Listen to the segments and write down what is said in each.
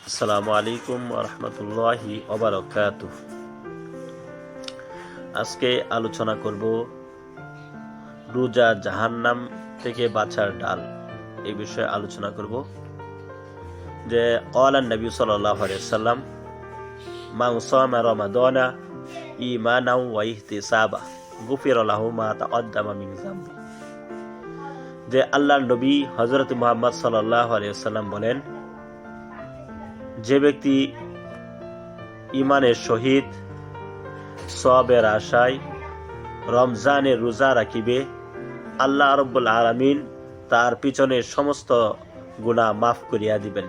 আসসালামু আলাইকুম রহমতুল্লাহি ওবারাকাতুহ। আজকে আলোচনা করব রোজা জাহান্নাম থেকে বাঁচার ডাল। এই বিষয়ে আলোচনা করব যে ক্বালা নবী সাল্লাল্লাহু আলাইহি ওয়াসাল্লাম মান সামা রমাদানা ঈমানাও ওয়া ইহতিসাবা গুফিরা লাহু মা তাকদ্দামা মিন যামবি। যে আল্লাহর নবী হযরত মুহাম্মদ সাল্লাল্লাহু আলাইহি ওয়াসাল্লাম বলেন, যে ব্যক্তি ইমানের সহিত সওয়াবের আশায় রমজানের রোজা রাখিবে, আল্লাহ রাব্বুল আলামিন তার পিছনের সমস্ত গুনাহ মাফ করিয়া দিবেন।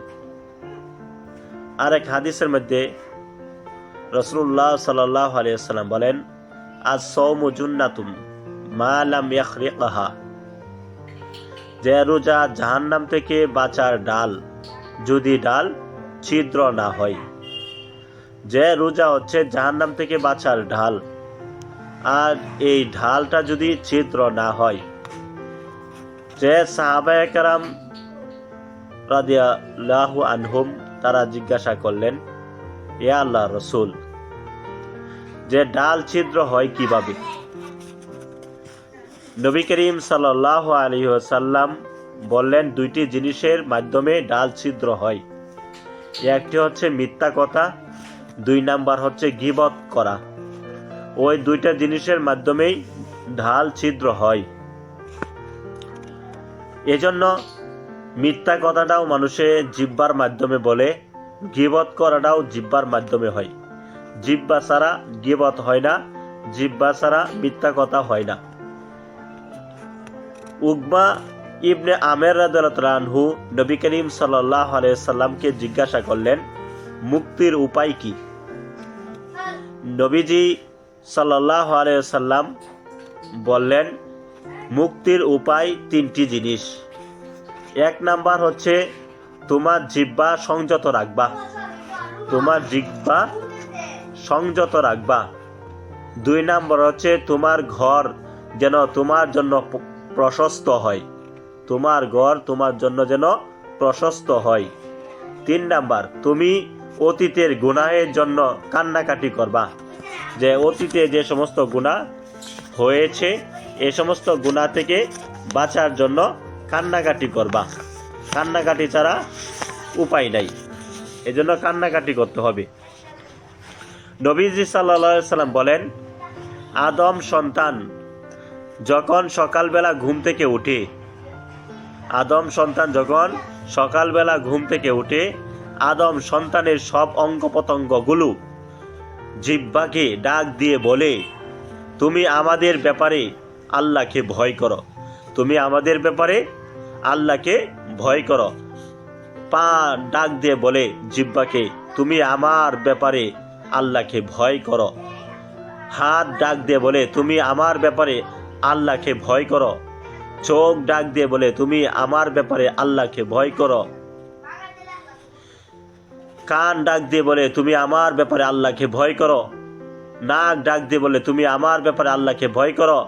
আরেক হাদিসের মধ্যে রাসূলুল্লাহ সাল্লাল্লাহু আলাইহি ওয়াসাল্লাম বলেন, আস-সাওমু জুন্নাতুম মা লাম ইয়াখরিকহা। যে রোজা জাহান্নাম থেকে বাঁচার ডাল, যদি ডাল ছিদ্র না হয়। যে রোজা হচ্ছে জাহান্নাম থেকে বাঁচার ঢাল, আর এই ঢালটা যদি ছিদ্র না হয়। যে সাহাবায়ে কেরাম রাদিয়াল্লাহু আনহুম তারা জিজ্ঞাসা করলেন, ইয়া আল্লাহর রাসূল, যে ডাল ছিদ্র হয় কিভাবে? নবী করিম সাল্লাল্লাহু আলাইহি ওয়াসাল্লাম বললেন, দুইটি জিনিসের মাধ্যমে ডাল ছিদ্র হয়। একটি হচ্ছে মিথ্যা কথা, 2 নাম্বার হচ্ছে গীবত করা। ওই দুইটা জিনিসের মাধ্যমেই ঢাল ছিদ্র হয়। এজন্য মিথ্যা কথাটাও মানুষে জিহ্বার মাধ্যমে বলে, গীবত করাটাও জিহ্বার মাধ্যমে হয়। জিহ্বা ছাড়া গীবত হয় না, জিহ্বা ছাড়া মিথ্যা কথা হয় না। উকবা ইবনে আমের রাদিয়াল্লাহু আনহু নবী করিম সাল্লাল্লাহু আলাইহি ওয়াসাল্লামকে জিজ্ঞাসা করলেন, মুক্তির উপায় কি? নবীজি সাল্লাল্লাহু আলাইহি ওয়াসাল্লাম বললেন, মুক্তির উপায় 3টি জিনিস। 1 নাম্বার হচ্ছে তোমার জিহ্বা সংযত রাখবা, তোমার জিহ্বা সংযত রাখবা। 2 নাম্বার হচ্ছে তোমার ঘর যেন তোমার জন্য প্রশস্ত হয়, তোমার ঘর তোমার জন্য যেন প্রশস্ত হয়। 3 নাম্বার, তুমি অতীতের গুনাহের জন্য কান্নাকাটি করবা। যে অতীতে যে সমস্ত গুনাহ হয়েছে, এই সমস্ত গুনাহ থেকে বাঁচার জন্য কান্নাকাটি করবা। কান্নাকাটি ছাড়া উপায় নাই, এজন্য কান্নাকাটি করতে হবে। নবীজি সাল্লাল্লাহু আলাইহি ওয়াসাল্লাম বলেন, আদম সন্তান যখন সকালবেলা ঘুম থেকে উঠে, আদম সন্তান যখন সকালবেলা ঘুম থেকে উঠে, আদম সন্তানের সব অঙ্গ প্রত্যঙ্গগুলো জিহ্বাকে ডাক দিয়ে বলে, তুমি আমাদের ব্যাপারে আল্লাহকে ভয় করো, তুমি আমাদের ব্যাপারে আল্লাহকে ভয় করো। পা ডাক দিয়ে বলে জিহ্বাকে, তুমি আমার ব্যাপারে আল্লাহকে ভয় করো। হাত ডাক দিয়ে বলে, তুমি আমার ব্যাপারে আল্লাহকে ভয় করো। চোখ ডাক দিয়ে বলে, তুমি আমার ব্যাপারে আল্লাহকে ভয় করো। কান ডাক দিয়ে বলে, তুমি আমার ব্যাপারে আল্লাহকে ভয় করো। নাক ডাক দিয়ে বলে, তুমি আমার ব্যাপারে আল্লাহকে ভয় করো।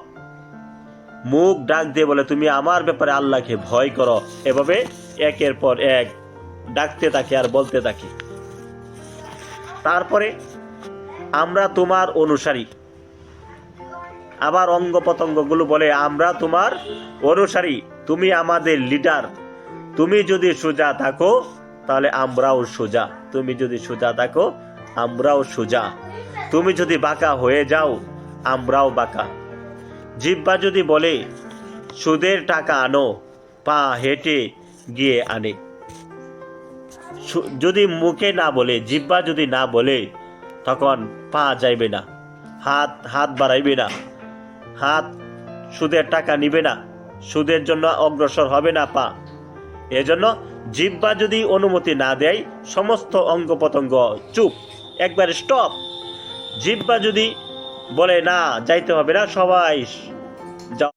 মুখ ডাক দিয়ে বলে, তুমি আমার ব্যাপারে আল্লাহকে ভয় করো। এভাবে একের পর এক ডাকতে থাকে আর বলতে থাকে। তারপরে আমরা তোমার অনুসারী। আবার অঙ্গ প্রত্যঙ্গগুলো বলে, আমরা তোমার অনুসারী, তুমি আমাদের লিডার। তুমি যদি সোজা থাকো তাহলে আমরাও সোজা, তুমি যদি সোজা থাকো আমরাও সোজা। তুমি যদি বাঁকা হয়ে যাও আমরাও বাঁকা। জিহ্বা যদি বলে সুদের টাকা আনো, পা হেঁটে গিয়ে আনে। যদি মুখে না বলে, জিহ্বা যদি না বলে, তখন পা যাইবে না, হাত বাড়াইবে না, হাত সুদের টাকা নিবে না, সুদের জন্য অগ্রসর হবে না পা। এজন্য জিহ্বা যদি অনুমতি না দেয়, সমস্ত অঙ্গ প্রত্যঙ্গ চুপ, একবারে স্টপ। জিহ্বা যদি বলে না যাইতে হবে না, সবাই যাও।